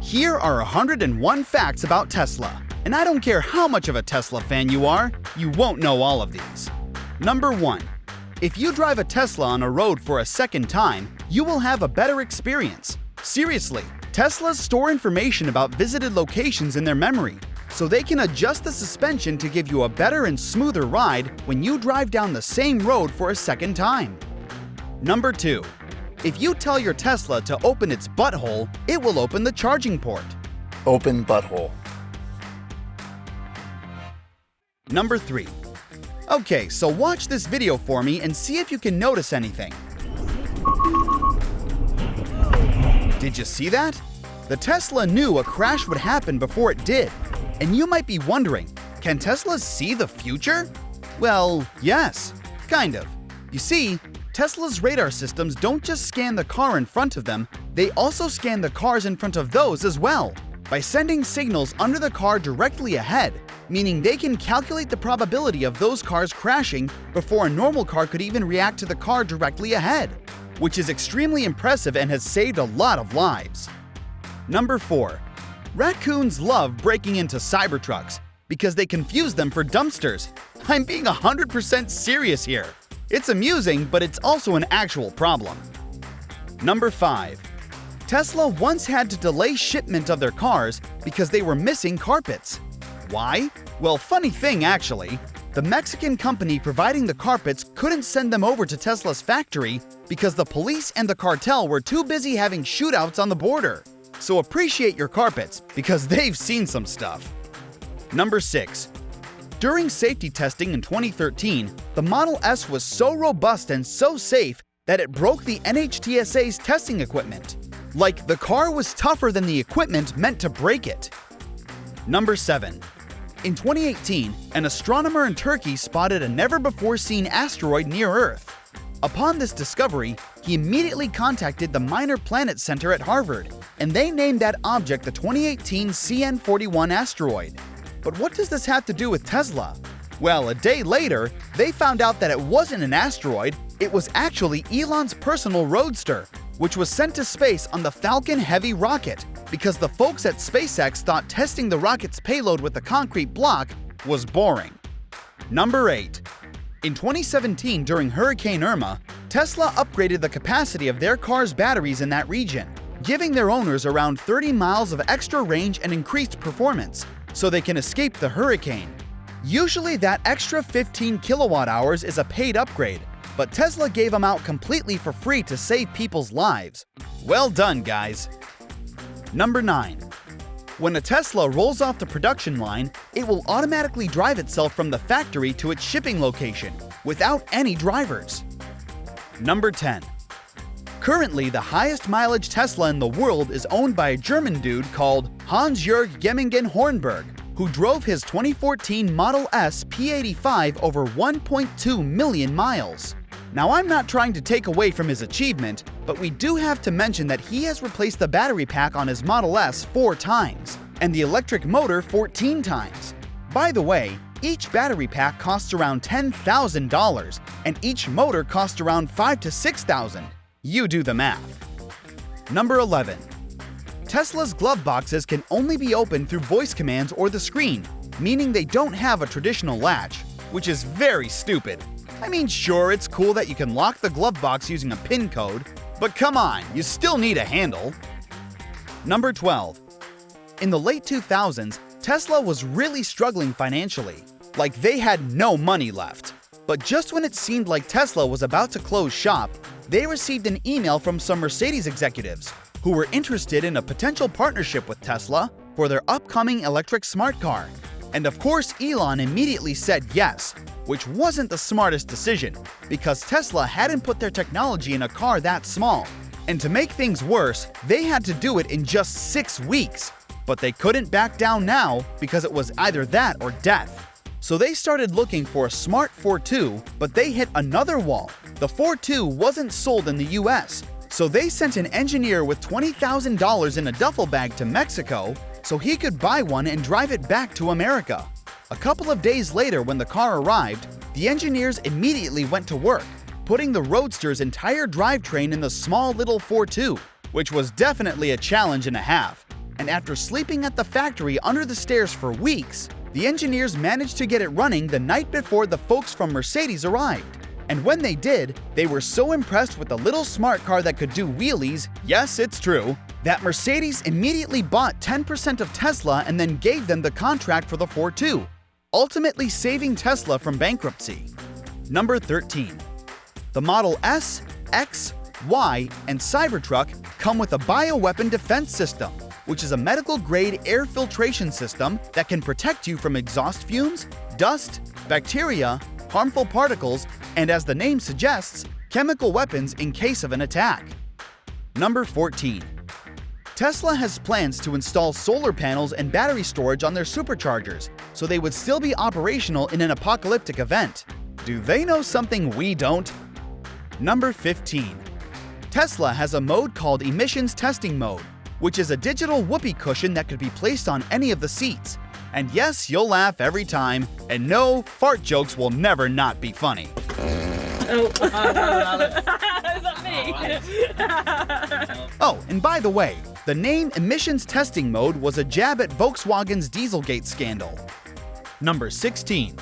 Here are 101 facts about Tesla, and I don't care how much of a Tesla fan you are, you won't know all of these. Number 1. If you drive a Tesla on a road for a second time, you will have a better experience. Seriously, Teslas store information about visited locations in their memory, so they can adjust the suspension to give you a better and smoother ride when you drive down the same road for a second time. Number 2. If you tell your Tesla to open its butthole, it will open the charging port. Open butthole. Number 3. Okay, so watch this video for me and see if you can notice anything. Did you see that? The Tesla knew a crash would happen before it did. And you might be wondering, can Teslas see the future? Well, yes, kind of. You see, Tesla's radar systems don't just scan the car in front of them, they also scan the cars in front of those as well, by sending signals under the car directly ahead, meaning they can calculate the probability of those cars crashing before a normal car could even react to the car directly ahead, which is extremely impressive and has saved a lot of lives. Number 4. Raccoons love breaking into Cybertrucks because they confuse them for dumpsters. I'm being 100% serious here. It's amusing, but it's also an actual problem. Number 5. Tesla once had to delay shipment of their cars because they were missing carpets. Why? Well, funny thing actually. The Mexican company providing the carpets couldn't send them over to Tesla's factory because the police and the cartel were too busy having shootouts on the border. So appreciate your carpets because they've seen some stuff. Number 6. During safety testing in 2013, the Model S was so robust and so safe that it broke the NHTSA's testing equipment. Like, the car was tougher than the equipment meant to break it. Number 7. In 2018, an astronomer in Turkey spotted a never-before-seen asteroid near Earth. Upon this discovery, he immediately contacted the Minor Planet Center at Harvard, and they named that object the 2018 CN41 asteroid. But what does this have to do with Tesla? Well, a day later, they found out that it wasn't an asteroid, it was actually Elon's personal Roadster, which was sent to space on the Falcon Heavy rocket, because the folks at SpaceX thought testing the rocket's payload with a concrete block was boring. Number 8. In 2017, during Hurricane Irma, Tesla upgraded the capacity of their car's batteries in that region, giving their owners around 30 miles of extra range and increased performance, so they can escape the hurricane. Usually that extra 15 kilowatt hours is a paid upgrade, but Tesla gave them out completely for free to save people's lives. Well done, guys. Number 9. When a Tesla rolls off the production line, it will automatically drive itself from the factory to its shipping location, without any drivers. Number 10. Currently, the highest mileage Tesla in the world is owned by a German dude called Hans-Jörg Gemmingen-Hornberg, who drove his 2014 Model S P85 over 1.2 million miles. Now, I'm not trying to take away from his achievement, but we do have to mention that he has replaced the battery pack on his Model S 4 times, and the electric motor 14 times. By the way, each battery pack costs around $10,000, and each motor costs around $5,000 to $6,000. You do the math. Number 11. Tesla's glove boxes can only be opened through voice commands or the screen, meaning they don't have a traditional latch, which is very stupid. I mean, sure, it's cool that you can lock the glove box using a PIN code, but come on, you still need a handle. Number 12. In the late 2000s, Tesla was really struggling financially, like they had no money left. But just when it seemed like Tesla was about to close shop, they received an email from some Mercedes executives who were interested in a potential partnership with Tesla for their upcoming electric smart car. And of course, Elon immediately said yes, which wasn't the smartest decision, because Tesla hadn't put their technology in a car that small. And to make things worse, they had to do it in just 6 weeks. But they couldn't back down now because it was either that or death. So they started looking for a smart 4.2, but they hit another wall. The 4.2 wasn't sold in the US, so they sent an engineer with $20,000 in a duffel bag to Mexico so he could buy one and drive it back to America. A couple of days later, when the car arrived, the engineers immediately went to work, putting the Roadster's entire drivetrain in the small little 4.2, which was definitely a challenge and a half. and after sleeping at the factory under the stairs for weeks, the engineers managed to get it running the night before the folks from Mercedes arrived. And when they did, they were so impressed with the little smart car that could do wheelies, yes, it's true, that Mercedes immediately bought 10% of Tesla and then gave them the contract for the 4.2, ultimately saving Tesla from bankruptcy. Number 13. The Model S, X, Y, and Cybertruck come with a bioweapon defense system, which is a medical-grade air filtration system that can protect you from exhaust fumes, dust, bacteria, harmful particles, and as the name suggests, chemical weapons in case of an attack. Number 14. Tesla has plans to install solar panels and battery storage on their superchargers, so they would still be operational in an apocalyptic event. Do they know something we don't? Number 15. Tesla has a mode called Emissions Testing Mode, which is a digital whoopee cushion that could be placed on any of the seats. And yes, you'll laugh every time, and no, fart jokes will never not be funny. Oh, is that me? Oh, and by the way, the name Emissions Testing Mode was a jab at Volkswagen's Dieselgate scandal. Number 16.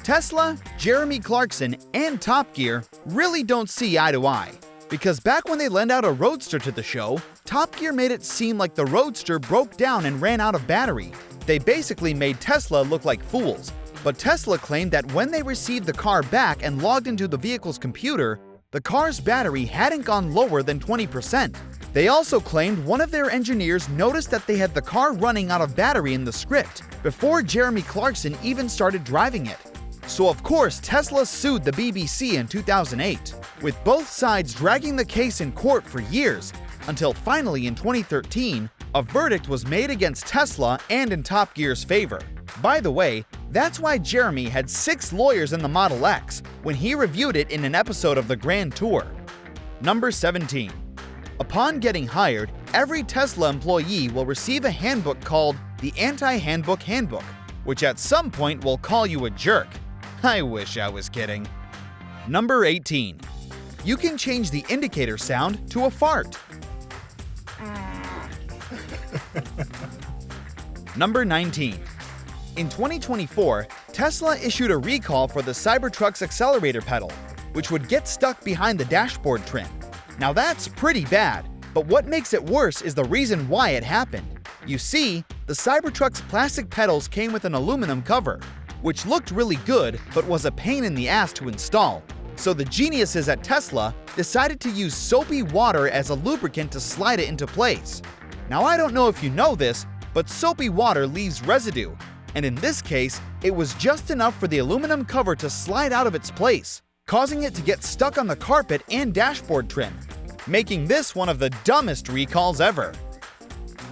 Tesla, Jeremy Clarkson, and Top Gear really don't see eye to eye. Because back when they lent out a Roadster to the show, Top Gear made it seem like the Roadster broke down and ran out of battery. They basically made Tesla look like fools. But Tesla claimed that when they received the car back and logged into the vehicle's computer, the car's battery hadn't gone lower than 20%. They also claimed one of their engineers noticed that they had the car running out of battery in the script before Jeremy Clarkson even started driving it. So of course Tesla sued the BBC in 2008, with both sides dragging the case in court for years, until finally in 2013, a verdict was made against Tesla and in Top Gear's favor. By the way, that's why Jeremy had 6 lawyers in the Model X when he reviewed it in an episode of the Grand Tour. Number 17. Upon getting hired, every Tesla employee will receive a handbook called the Anti-Handbook Handbook, which at some point will call you a jerk. I wish I was kidding. Number 18. You can change the indicator sound to a fart. Number 19. In 2024, Tesla issued a recall for the Cybertruck's accelerator pedal, which would get stuck behind the dashboard trim. Now that's pretty bad, but what makes it worse is the reason why it happened. You see, the Cybertruck's plastic pedals came with an aluminum cover, which looked really good but was a pain in the ass to install. So the geniuses at Tesla decided to use soapy water as a lubricant to slide it into place. Now I don't know if you know this, but soapy water leaves residue, and in this case, it was just enough for the aluminum cover to slide out of its place, causing it to get stuck on the carpet and dashboard trim, making this one of the dumbest recalls ever.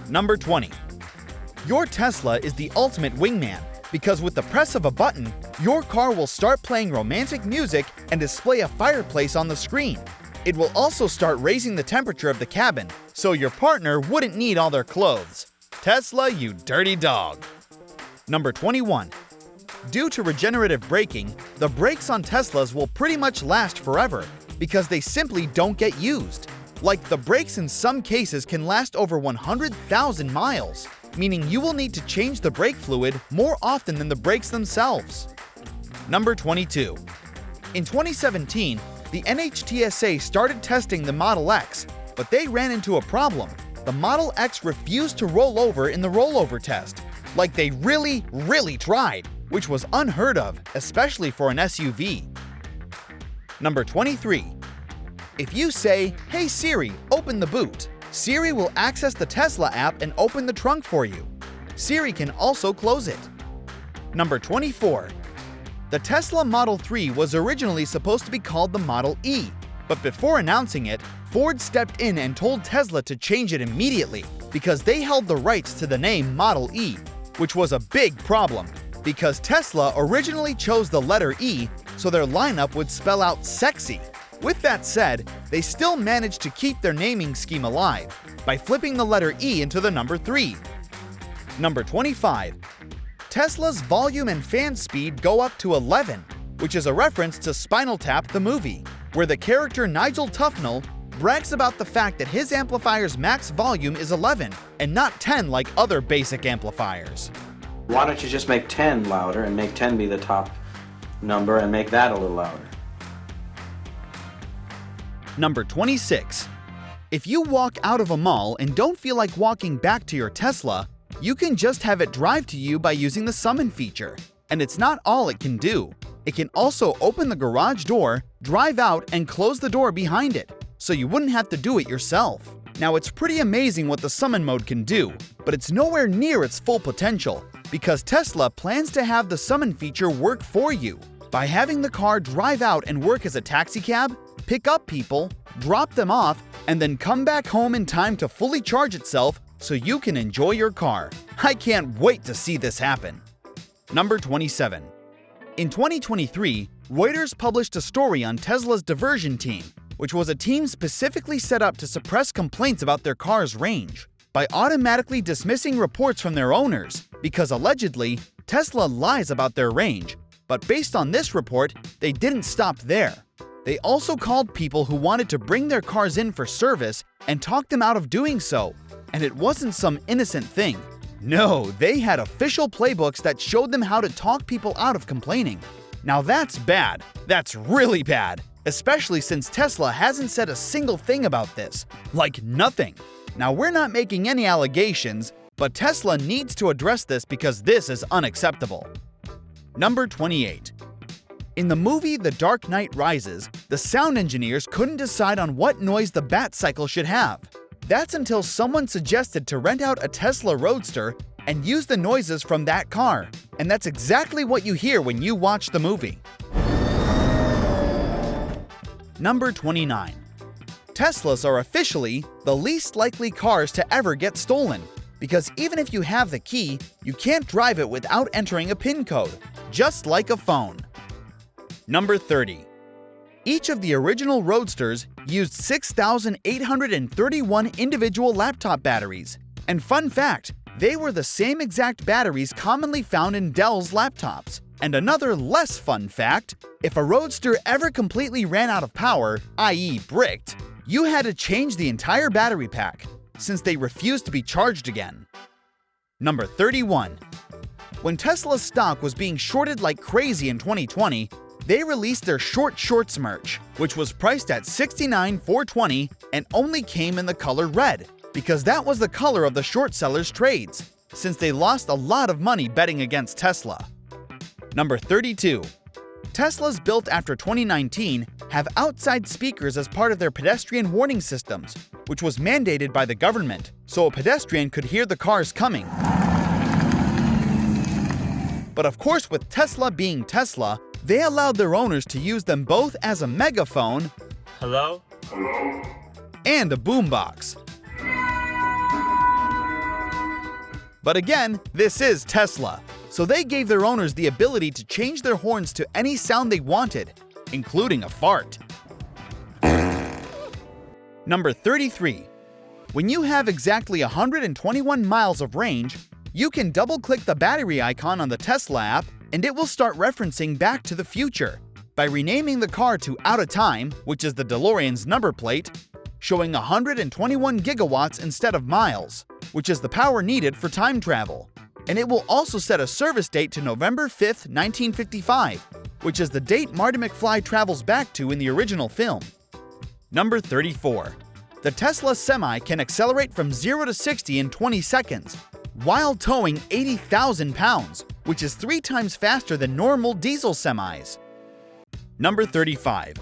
Number 20. Your Tesla is the ultimate wingman, because with the press of a button, your car will start playing romantic music and display a fireplace on the screen. It will also start raising the temperature of the cabin, so your partner wouldn't need all their clothes. Tesla, you dirty dog. Number 21. Due to regenerative braking, the brakes on Teslas will pretty much last forever because they simply don't get used. Like, the brakes in some cases can last over 100,000 miles, meaning you will need to change the brake fluid more often than the brakes themselves. Number 22. In 2017, the NHTSA started testing the Model X, but they ran into a problem. The Model X refused to roll over in the rollover test. Like, they really tried, which was unheard of, especially for an SUV. Number 23. If you say, "Hey Siri, open the boot," Siri will access the Tesla app and open the trunk for you. Siri can also close it. Number 24. The Tesla Model 3 was originally supposed to be called the Model E, but before announcing it, Ford stepped in and told Tesla to change it immediately because they held the rights to the name Model E, which was a big problem because Tesla originally chose the letter E so their lineup would spell out sexy. With that said, they still managed to keep their naming scheme alive by flipping the letter E into the number 3. Number 25. Tesla's volume and fan speed go up to 11, which is a reference to Spinal Tap the movie, where the character Nigel Tufnell brags about the fact that his amplifier's max volume is 11 and not 10 like other basic amplifiers. Why don't you just make 10 louder and make 10 be the top number and make that a little louder? Number 26. If you walk out of a mall and don't feel like walking back to your Tesla, you can just have it drive to you by using the summon feature. And it's not all it can do. It can also open the garage door, drive out, and close the door behind it, so you wouldn't have to do it yourself. Now, it's pretty amazing what the summon mode can do, but it's nowhere near its full potential, because Tesla plans to have the summon feature work for you by having the car drive out and work as a taxicab, pick up people, drop them off, and then come back home in time to fully charge itself so you can enjoy your car. I can't wait to see this happen. Number 27. In 2023, Reuters published a story on Tesla's diversion team, which was a team specifically set up to suppress complaints about their car's range by automatically dismissing reports from their owners because allegedly Tesla lies about their range. But based on this report, they didn't stop there. They also called people who wanted to bring their cars in for service and talked them out of doing so. And it wasn't some innocent thing. No, they had official playbooks that showed them how to talk people out of complaining. Now that's bad. That's really bad. Especially since Tesla hasn't said a single thing about this. Like nothing. Now we're not making any allegations, but Tesla needs to address this because this is unacceptable. Number 28. In the movie The Dark Knight Rises, the sound engineers couldn't decide on what noise the bat cycle should have. That's until someone suggested to rent out a Tesla Roadster and use the noises from that car. And that's exactly what you hear when you watch the movie. Number 29. Teslas are officially the least likely cars to ever get stolen, because even if you have the key, you can't drive it without entering a PIN code, just like a phone. Number 30. Each of the original Roadsters used 6,831 individual laptop batteries. And fun fact, they were the same exact batteries commonly found in Dell's laptops. And another less fun fact, if a Roadster ever completely ran out of power, i.e. bricked, you had to change the entire battery pack, since they refused to be charged again. Number 31. When Tesla's stock was being shorted like crazy in 2020, they released their Short Shorts merch, which was priced at $69,420 and only came in the color red, because that was the color of the short sellers' trades, since they lost a lot of money betting against Tesla. Number 32. Teslas built after 2019 have outside speakers as part of their pedestrian warning systems, which was mandated by the government, so a pedestrian could hear the cars coming. But of course, with Tesla being Tesla, they allowed their owners to use them both as a megaphone, Hello? and a boombox. But again, this is Tesla, so they gave their owners the ability to change their horns to any sound they wanted, including a fart. Number 33. When you have exactly 121 miles of range, you can double-click the battery icon on the Tesla app and it will start referencing Back to the Future by renaming the car to Out of Time, which is the DeLorean's number plate, showing 121 gigawatts instead of miles, which is the power needed for time travel. And it will also set a service date to November 5th, 1955, which is the date Marty McFly travels back to in the original film. Number 34. The Tesla Semi can accelerate from 0 to 60 in 20 seconds, while towing 80,000 pounds, which is 3 times faster than normal diesel semis. Number 35.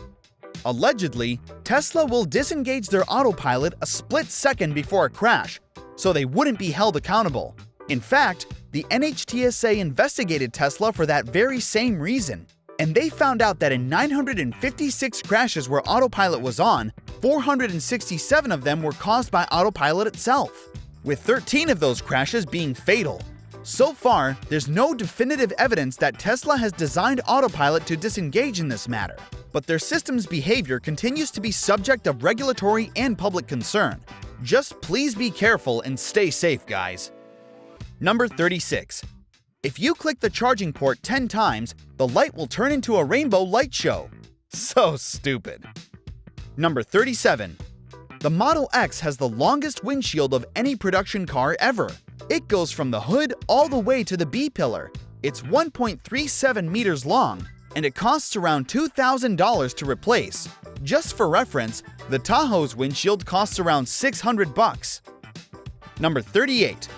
Allegedly, Tesla will disengage their Autopilot a split second before a crash, so they wouldn't be held accountable. In fact, the NHTSA investigated Tesla for that very same reason, and they found out that in 956 crashes where Autopilot was on, 467 of them were caused by Autopilot itself, with 13 of those crashes being fatal. So far, there's no definitive evidence that Tesla has designed Autopilot to disengage in this matter, but their system's behavior continues to be subject of regulatory and public concern. Just please be careful and stay safe, guys. Number 36. If you click the charging port 10 times, the light will turn into a rainbow light show. So stupid. Number 37. The Model X has the longest windshield of any production car ever. It goes from the hood all the way to the B-pillar. It's 1.37 meters long, and it costs around $2,000 to replace. Just for reference, the Tahoe's windshield costs around $600. Number 38.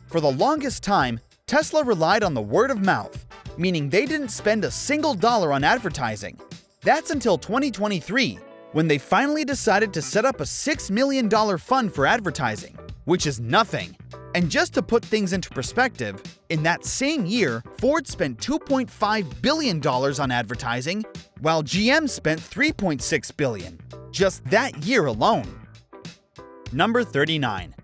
For the longest time, Tesla relied on the word of mouth, meaning they didn't spend a single dollar on advertising. That's until 2023, when they finally decided to set up a $6 million fund for advertising, which is nothing. And just to put things into perspective, in that same year, Ford spent $2.5 billion on advertising, while GM spent $3.6 billion, just that year alone. Number 39.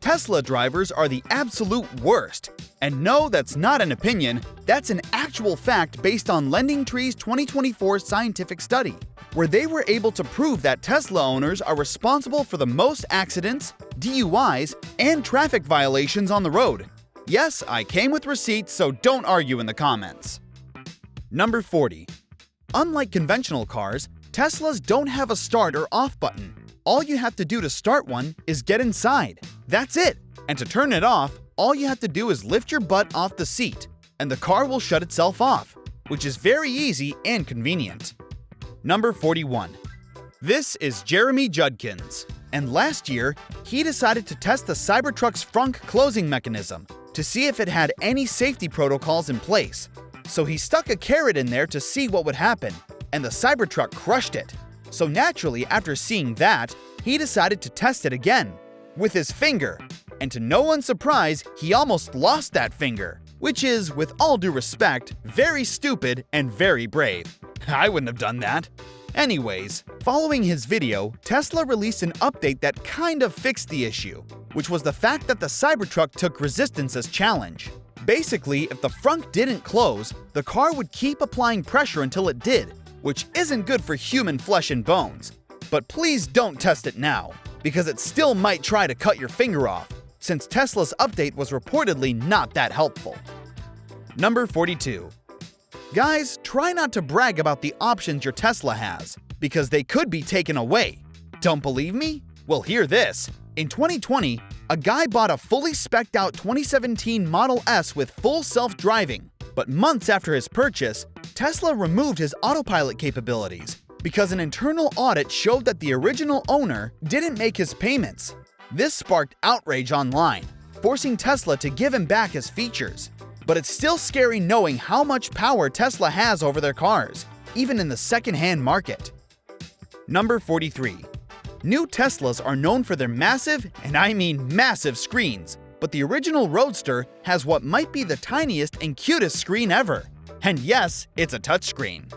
Tesla drivers are the absolute worst. And no, that's not an opinion, that's an actual fact based on LendingTree's 2024 scientific study, where they were able to prove that Tesla owners are responsible for the most accidents, DUIs, and traffic violations on the road. Yes, I came with receipts, so don't argue in the comments. Number 40. Unlike conventional cars, Teslas don't have a start or off button. All you have to do to start one is get inside. That's it. And to turn it off, all you have to do is lift your butt off the seat, and the car will shut itself off, which is very easy and convenient. Number 41. This is Jeremy Judkins, and last year, he decided to test the Cybertruck's front closing mechanism to see if it had any safety protocols in place. So he stuck a carrot in there to see what would happen, and the Cybertruck crushed it. So naturally, after seeing that, he decided to test it again, with his finger. And to no one's surprise, he almost lost that finger, which is, with all due respect, very stupid and very brave. I wouldn't have done that. Anyways, following his video, Tesla released an update that kind of fixed the issue, which was the fact that the Cybertruck took resistance as challenge. Basically, if the front didn't close, the car would keep applying pressure until it did, which isn't good for human flesh and bones. But please don't test it now, because it still might try to cut your finger off, since Tesla's update was reportedly not that helpful. Number 42. Guys, try not to brag about the options your Tesla has, because they could be taken away. Don't believe me? Well, hear this. In 2020, a guy bought a fully spec'd out 2017 Model S with full self-driving, but months after his purchase, Tesla removed his Autopilot capabilities because an internal audit showed that the original owner didn't make his payments. This sparked outrage online, forcing Tesla to give him back his features. But it's still scary knowing how much power Tesla has over their cars, even in the second-hand market. Number 43. New Teslas are known for their massive, and I mean massive screens, but the original Roadster has what might be the tiniest and cutest screen ever. And yes, it's a touchscreen.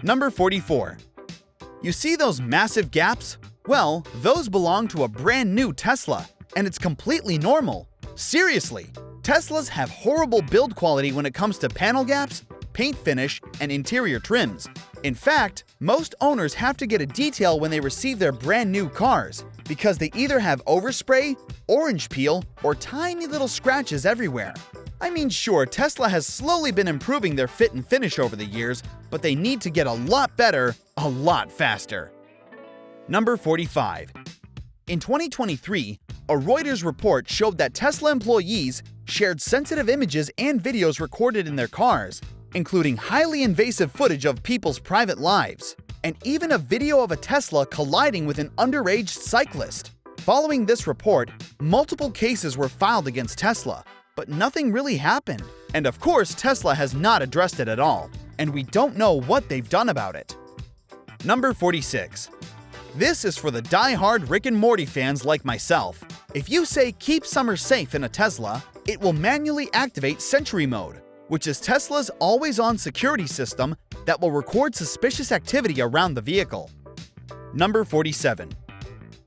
Number 44. You see those massive gaps? Well, those belong to a brand new Tesla, and it's completely normal. Seriously, Teslas have horrible build quality when it comes to panel gaps, paint finish, and interior trims. In fact, most owners have to get a detail when they receive their brand new cars, because they either have overspray, orange peel, or tiny little scratches everywhere. I mean, sure, Tesla has slowly been improving their fit and finish over the years, but they need to get a lot better, a lot faster. Number 45. In 2023, a Reuters report showed that Tesla employees shared sensitive images and videos recorded in their cars, including highly invasive footage of people's private lives, and even a video of a Tesla colliding with an underage cyclist. Following this report, multiple cases were filed against Tesla, but nothing really happened. And of course, Tesla has not addressed it at all, and we don't know what they've done about it. Number 46. This is for the die-hard Rick and Morty fans like myself. If you say keep summer safe in a Tesla, it will manually activate Sentry Mode, which is Tesla's always-on security system that will record suspicious activity around the vehicle. Number 47.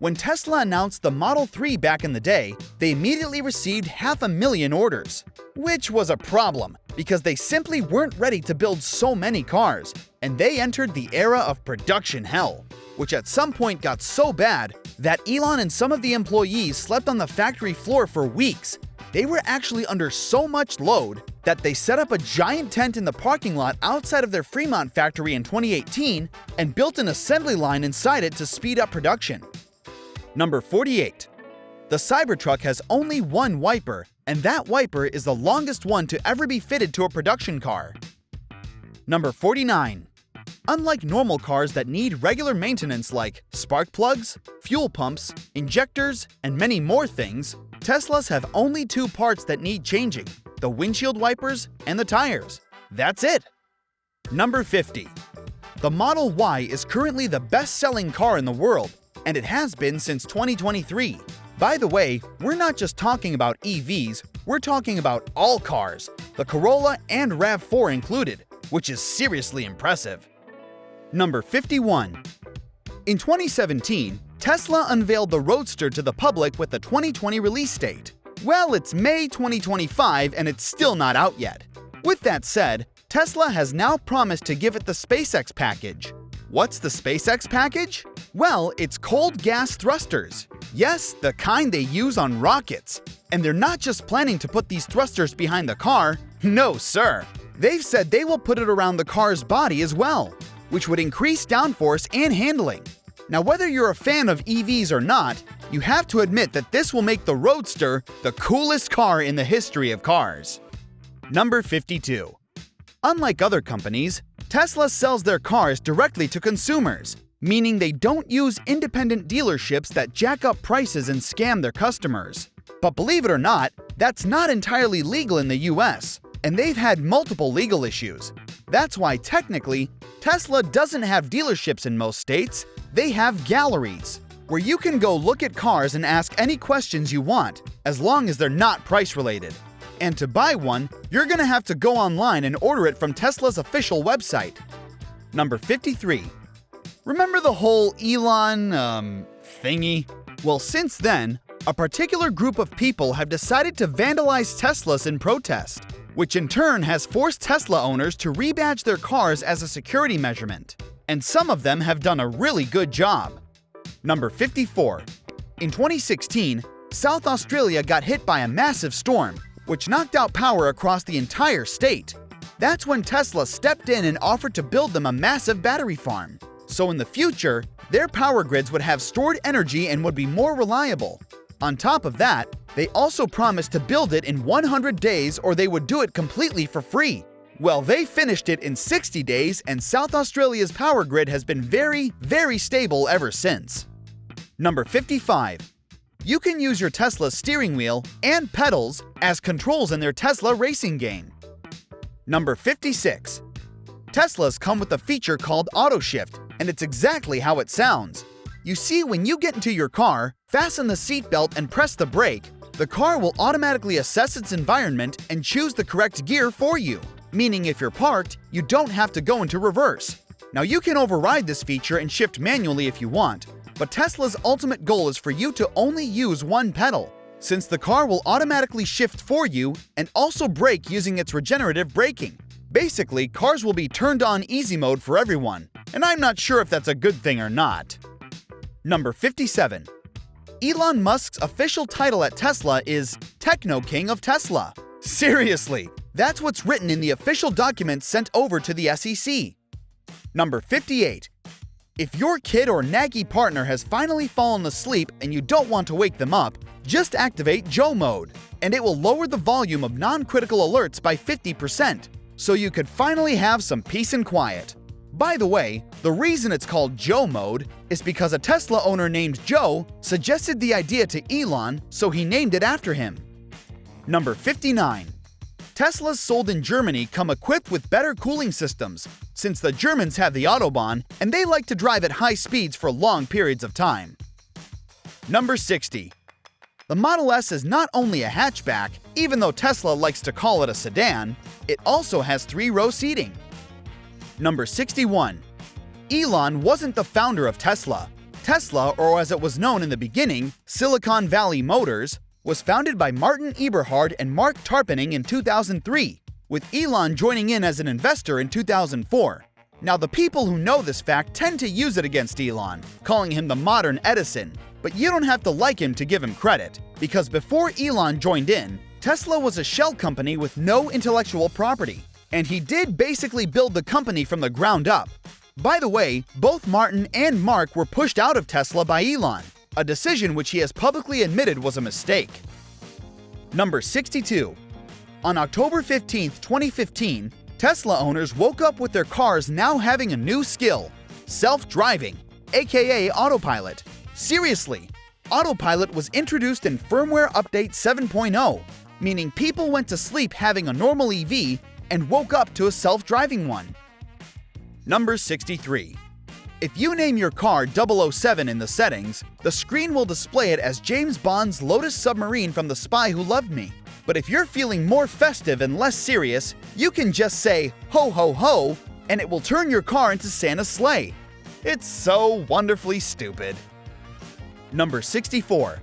When Tesla announced the Model 3 back in the day, they immediately received 500,000 orders, which was a problem because they simply weren't ready to build so many cars, and they entered the era of production hell, which at some point got so bad that Elon and some of the employees slept on the factory floor for weeks. They were actually under so much load that they set up a giant tent in the parking lot outside of their Fremont factory in 2018 and built an assembly line inside it to speed up production. Number 48. The Cybertruck has only one wiper, and that wiper is the longest one to ever be fitted to a production car. Number 49. Unlike normal cars that need regular maintenance like spark plugs, fuel pumps, injectors, and many more things, Teslas have only two parts that need changing: the windshield wipers and the tires. That's it. Number 50. The Model Y is currently the best-selling car in the world, and it has been since 2023. By the way, we're not just talking about EVs, we're talking about all cars, the Corolla and RAV4 included, which is seriously impressive. Number 51. In 2017, Tesla unveiled the Roadster to the public with the 2020 release date. Well, it's May 2025 and it's still not out yet. With that said, Tesla has now promised to give it the SpaceX package. What's the SpaceX package? Well, it's cold gas thrusters. Yes, the kind they use on rockets. And they're not just planning to put these thrusters behind the car. No, sir. They've said they will put it around the car's body as well, which would increase downforce and handling. Now, whether you're a fan of EVs or not, you have to admit that this will make the Roadster the coolest car in the history of cars. Number 52. Unlike other companies, Tesla sells their cars directly to consumers, meaning they don't use independent dealerships that jack up prices and scam their customers. But believe it or not, that's not entirely legal in the US, and they've had multiple legal issues. That's why technically, Tesla doesn't have dealerships in most states, they have galleries, where you can go look at cars and ask any questions you want, as long as they're not price related. And to buy one, you're gonna have to go online and order it from Tesla's official website. Number 53. Remember the whole Elon, thingy? Well, since then, a particular group of people have decided to vandalize Teslas in protest, which in turn has forced Tesla owners to rebadge their cars as a security measurement. And some of them have done a really good job. Number 54. In 2016, South Australia got hit by a massive storm, which knocked out power across the entire state. That's when Tesla stepped in and offered to build them a massive battery farm. So in the future, their power grids would have stored energy and would be more reliable. On top of that, they also promised to build it in 100 days or they would do it completely for free. Well, they finished it in 60 days and South Australia's power grid has been very, very stable ever since. Number 55. You can use your Tesla steering wheel and pedals as controls in their Tesla racing game. Number 56. Teslas come with a feature called Auto Shift, and it's exactly how it sounds. You see, when you get into your car, fasten the seatbelt and press the brake, the car will automatically assess its environment and choose the correct gear for you, meaning if you're parked, you don't have to go into reverse. Now you can override this feature and shift manually if you want, but Tesla's ultimate goal is for you to only use one pedal, since the car will automatically shift for you and also brake using its regenerative braking. Basically, cars will be turned on easy mode for everyone, and I'm not sure if that's a good thing or not. Number 57. Elon Musk's official title at Tesla is Techno King of Tesla. Seriously, that's what's written in the official document sent over to the SEC. Number 58. If your kid or naggy partner has finally fallen asleep and you don't want to wake them up, just activate Joe mode, and it will lower the volume of non-critical alerts by 50%, so you could finally have some peace and quiet. By the way, the reason it's called Joe mode is because a Tesla owner named Joe suggested the idea to Elon, so he named it after him. Number 59. Teslas sold in Germany come equipped with better cooling systems, since the Germans have the Autobahn and they like to drive at high speeds for long periods of time. Number 60. The Model S is not only a hatchback, even though Tesla likes to call it a sedan, it also has 3-row seating. Number 61. Elon wasn't the founder of Tesla. Tesla, or as it was known in the beginning, Silicon Valley Motors, was founded by Martin Eberhard and Mark Tarpenning in 2003, with Elon joining in as an investor in 2004. Now, the people who know this fact tend to use it against Elon, calling him the modern Edison, but you don't have to like him to give him credit, because before Elon joined in, Tesla was a shell company with no intellectual property, and he did basically build the company from the ground up. By the way, both Martin and Mark were pushed out of Tesla by Elon, a decision which he has publicly admitted was a mistake. Number 62. On October 15, 2015, Tesla owners woke up with their cars now having a new skill: self-driving, aka Autopilot. Seriously, Autopilot was introduced in firmware update 7.0, meaning people went to sleep having a normal EV and woke up to a self-driving one. Number 63. If you name your car 007 in the settings, the screen will display it as James Bond's Lotus submarine from The Spy Who Loved Me. But if you're feeling more festive and less serious, you can just say ho ho ho and it will turn your car into Santa's sleigh. It's so wonderfully stupid. Number 64.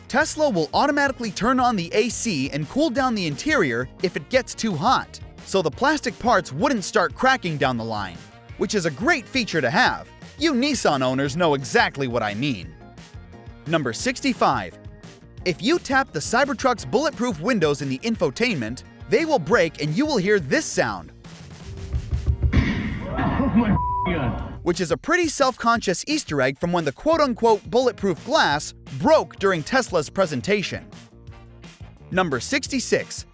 Tesla will automatically turn on the AC and cool down the interior if it gets too hot, so the plastic parts wouldn't start cracking down the line, which is a great feature to have. You Nissan owners know exactly what I mean. Number 65. If you tap the Cybertruck's bulletproof windows in the infotainment, they will break and you will hear this sound. Oh my God. Which is a pretty self-conscious Easter egg from when the quote-unquote bulletproof glass broke during Tesla's presentation. Number 66.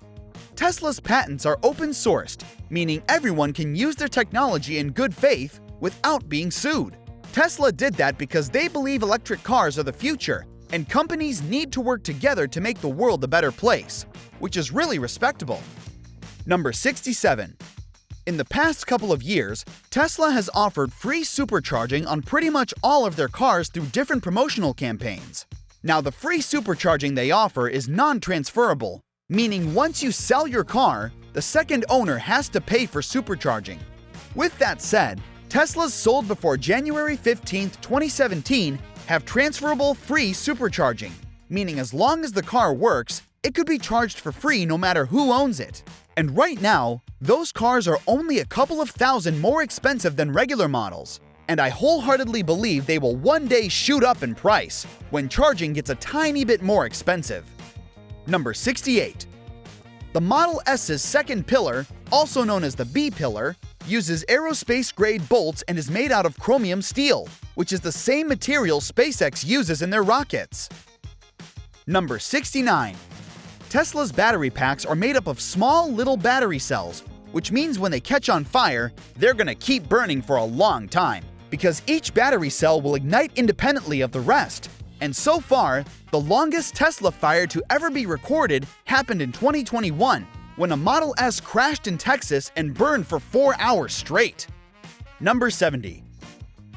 Tesla's patents are open-sourced, meaning everyone can use their technology in good faith without being sued. Tesla did that because they believe electric cars are the future, and companies need to work together to make the world a better place, which is really respectable. Number 67. In the past couple of years, Tesla has offered free supercharging on pretty much all of their cars through different promotional campaigns. Now, the free supercharging they offer is non-transferable, meaning once you sell your car, the second owner has to pay for supercharging. With that said, Teslas sold before January 15, 2017 have transferable free supercharging, meaning as long as the car works, it could be charged for free no matter who owns it. And right now, those cars are only a couple of thousand more expensive than regular models, and I wholeheartedly believe they will one day shoot up in price when charging gets a tiny bit more expensive. Number 68. The Model S's second pillar, also known as the B pillar, uses aerospace-grade bolts and is made out of chromium steel, which is the same material SpaceX uses in their rockets. Number 69. Tesla's battery packs are made up of small little battery cells, which means when they catch on fire, they're gonna keep burning for a long time, because each battery cell will ignite independently of the rest. And so far, the longest Tesla fire to ever be recorded happened in 2021, when a Model S crashed in Texas and burned for 4 hours straight. Number 70.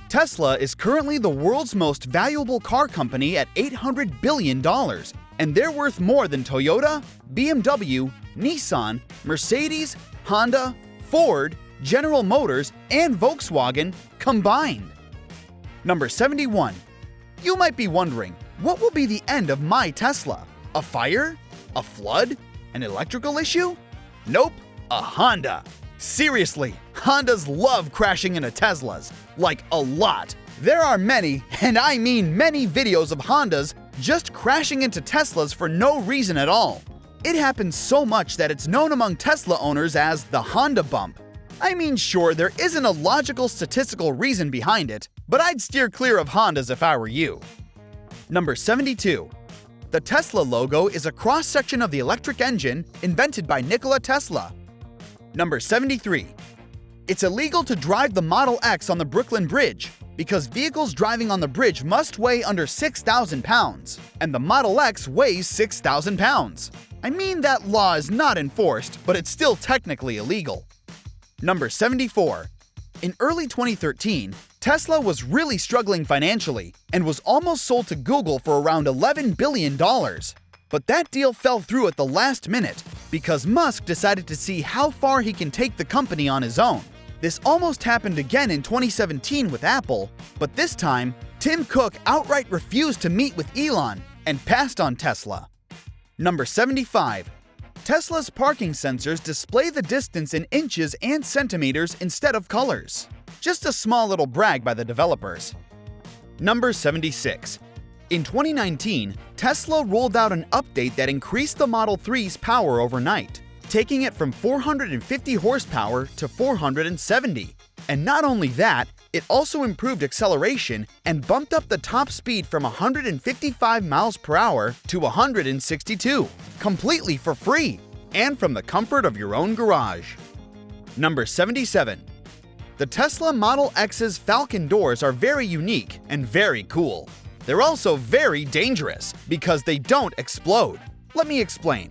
Tesla is currently the world's most valuable car company at $800 billion, and they're worth more than Toyota, BMW, Nissan, Mercedes, Honda, Ford, General Motors, and Volkswagen combined. Number 71. You might be wondering, what will be the end of my Tesla? A fire? A flood? An electrical issue? Nope, a Honda. Seriously, Hondas love crashing into Teslas. Like a lot. There are many, and I mean many videos of Hondas just crashing into Teslas for no reason at all. It happens so much that it's known among Tesla owners as the Honda bump. I mean, sure, there isn't a logical statistical reason behind it, but I'd steer clear of Hondas if I were you. Number 72. The Tesla logo is a cross-section of the electric engine invented by Nikola Tesla. Number 73. It's illegal to drive the Model X on the Brooklyn Bridge because vehicles driving on the bridge must weigh under 6,000 pounds, and the Model X weighs 6,000 pounds. I mean, that law is not enforced, but it's still technically illegal. Number 74. In early 2013, Tesla was really struggling financially and was almost sold to Google for around $11 billion. But that deal fell through at the last minute because Musk decided to see how far he can take the company on his own. This almost happened again in 2017 with Apple, but this time, Tim Cook outright refused to meet with Elon and passed on Tesla. Number 75. Tesla's parking sensors display the distance in inches and centimeters instead of colors. Just a small little brag by the developers. Number 76. In 2019, Tesla rolled out an update that increased the Model 3's power overnight, taking it from 450 horsepower to 470. And not only that, It also improved acceleration and bumped up the top speed from 155 miles per hour to 162, completely for free, and from the comfort of your own garage. Number 77. The Tesla Model X's Falcon doors are very unique and very cool. They're also very dangerous because they don't explode. Let me explain.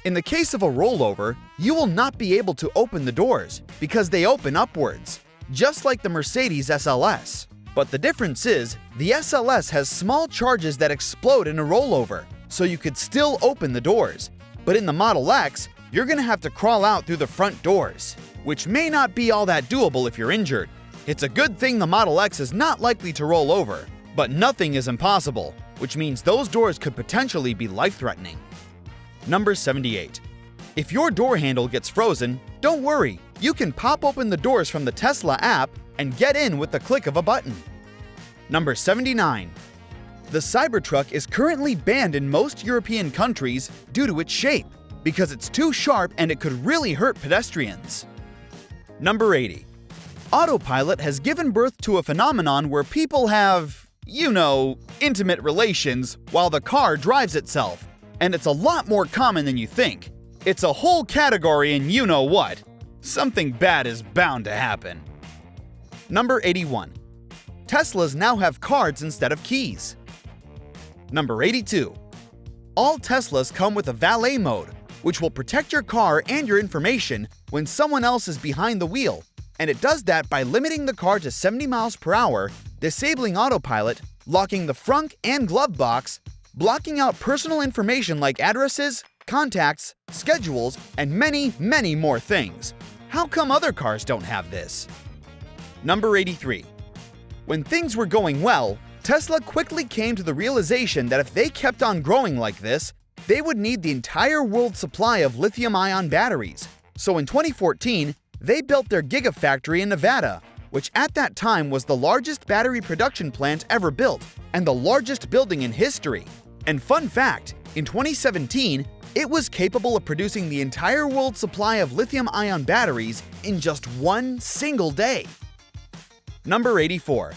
In the case of a rollover, you will not be able to open the doors because they open upwards, just like the Mercedes SLS. But the difference is, the SLS has small charges that explode in a rollover, so you could still open the doors. But in the Model X, you're gonna have to crawl out through the front doors, which may not be all that doable if you're injured. It's a good thing the Model X is not likely to roll over, but nothing is impossible, which means those doors could potentially be life-threatening. Number 78. If your door handle gets frozen, don't worry. You can pop open the doors from the Tesla app and get in with the click of a button. Number 79. The Cybertruck is currently banned in most European countries due to its shape, because it's too sharp and it could really hurt pedestrians. Number 80. Autopilot has given birth to a phenomenon where people have, intimate relations while the car drives itself. And it's a lot more common than you think. It's a whole category and you know what. Something bad is bound to happen. Number 81. Teslas now have cards instead of keys. Number 82. All Teslas come with a Valet mode, which will protect your car and your information when someone else is behind the wheel, and it does that by limiting the car to 70 miles per hour, disabling autopilot, locking the frunk and glove box, blocking out personal information like addresses, contacts, schedules, and many, many more things. How come other cars don't have this? Number 83. When things were going well, Tesla quickly came to the realization that if they kept on growing like this, they would need the entire world's supply of lithium-ion batteries. So in 2014, they built their Gigafactory in Nevada, which at that time was the largest battery production plant ever built and the largest building in history. And fun fact, in 2017, it was capable of producing the entire world's supply of lithium-ion batteries in just one single day. Number 84.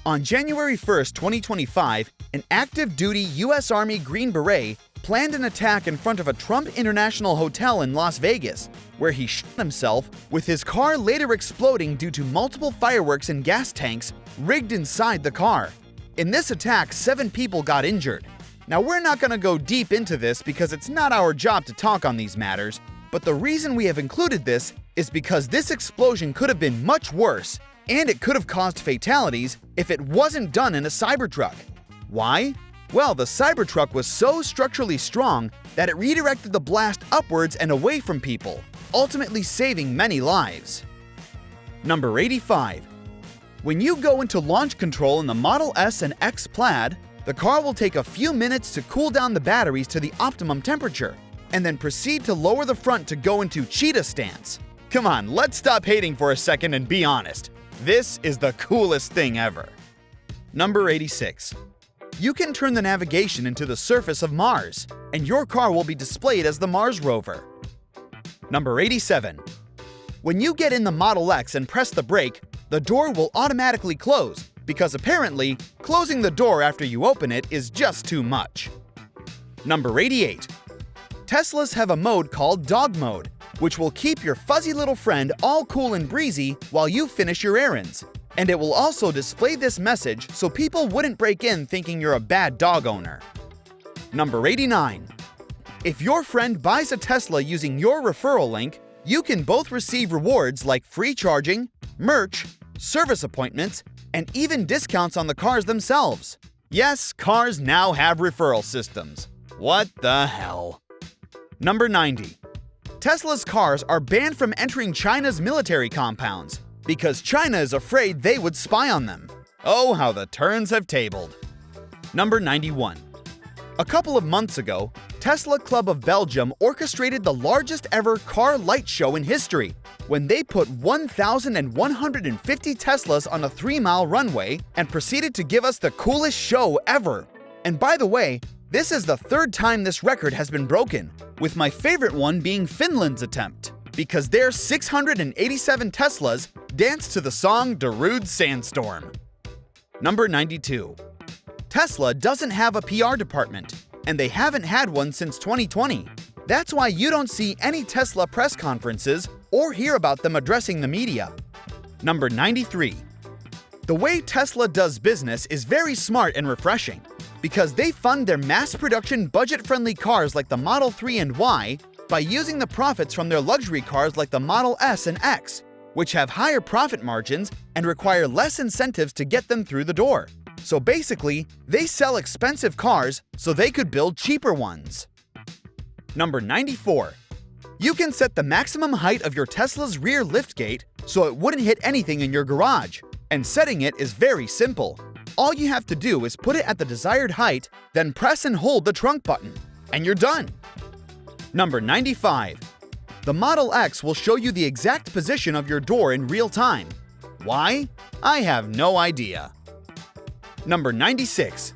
On January 1st, 2025, an active-duty U.S. Army Green Beret planned an attack in front of a Trump International Hotel in Las Vegas, where he shot himself, with his car later exploding due to multiple fireworks and gas tanks rigged inside the car. In this attack, 7 people got injured. Now, we're not going to go deep into this because it's not our job to talk on these matters, but the reason we have included this is because this explosion could have been much worse, and it could have caused fatalities if it wasn't done in a Cybertruck. Why? Well, the Cybertruck was so structurally strong that it redirected the blast upwards and away from people, ultimately saving many lives. Number 85. When you go into launch control in the Model S and X Plaid, the car will take a few minutes to cool down the batteries to the optimum temperature, and then proceed to lower the front to go into cheetah stance. Come on, let's stop hating for a second and be honest. This is the coolest thing ever. Number 86. You can turn the navigation into the surface of Mars, and your car will be displayed as the Mars rover. Number 87. When you get in the Model X and press the brake, the door will automatically close, because apparently, closing the door after you open it is just too much. Number 88. Teslas have a mode called Dog Mode, which will keep your fuzzy little friend all cool and breezy while you finish your errands. And it will also display this message so people wouldn't break in thinking you're a bad dog owner. Number 89. If your friend buys a Tesla using your referral link, you can both receive rewards like free charging, merch, service appointments, and even discounts on the cars themselves. Yes, cars now have referral systems. What the hell? Number 90. Tesla's cars are banned from entering China's military compounds because China is afraid they would spy on them. Oh, how the turns have tabled. Number 91. A couple of months ago, Tesla Club of Belgium orchestrated the largest ever car light show in history when they put 1,150 Teslas on a 3-mile runway and proceeded to give us the coolest show ever. And by the way, this is the 3rd time this record has been broken, with my favorite one being Finland's attempt, because their 687 Teslas Dance to the song Darude Sandstorm. Number 92. Tesla doesn't have a PR department, and they haven't had one since 2020. That's why you don't see any Tesla press conferences or hear about them addressing the media. Number 93. The way Tesla does business is very smart and refreshing, because they fund their mass production budget-friendly cars like the Model 3 and Y by using the profits from their luxury cars like the Model S and X, which have higher profit margins and require less incentives to get them through the door. So basically, they sell expensive cars so they could build cheaper ones. Number 94. You can set the maximum height of your Tesla's rear liftgate so it wouldn't hit anything in your garage, and setting it is very simple. All you have to do is put it at the desired height, then press and hold the trunk button, and you're done. Number 95. The Model X will show you the exact position of your door in real time. Why? I have no idea. Number 96.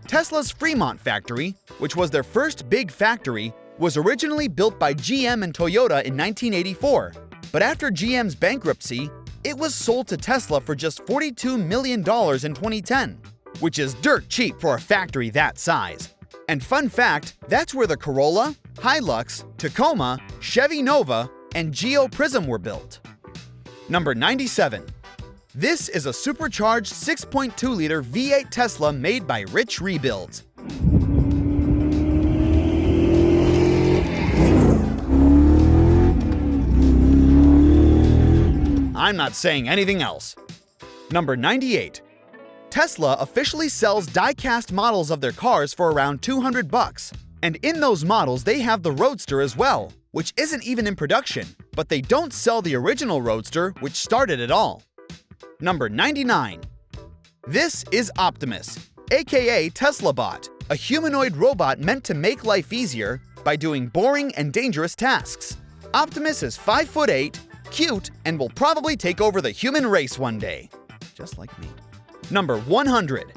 Tesla's Fremont factory, which was their first big factory, was originally built by GM and Toyota in 1984, but after GM's bankruptcy, it was sold to Tesla for just $42 million in 2010, which is dirt cheap for a factory that size. And fun fact, that's where the Corolla, Hilux, Tacoma, Chevy Nova, and Geo Prism were built. Number 97. This is a supercharged 6.2-liter V8 Tesla made by Rich Rebuilds. I'm not saying anything else. Number 98. Tesla officially sells die-cast models of their cars for around $200, and in those models they have the Roadster as well, which isn't even in production, but they don't sell the original Roadster, which started it all. Number 99. This is Optimus, aka TeslaBot, a humanoid robot meant to make life easier by doing boring and dangerous tasks. Optimus is 5'8", cute, and will probably take over the human race one day. Just like me. Number 100.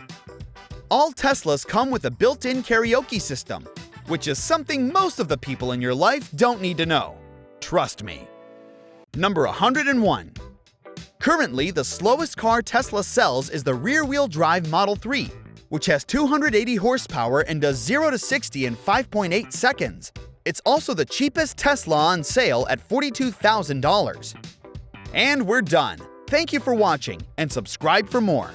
All Teslas come with a built-in karaoke system, which is something most of the people in your life don't need to know. Trust me. Number 101. Currently, the slowest car Tesla sells is the rear-wheel drive Model 3, which has 280 horsepower and does 0 to 60 in 5.8 seconds. It's also the cheapest Tesla on sale at $42,000. And we're done. Thank you for watching, and subscribe for more.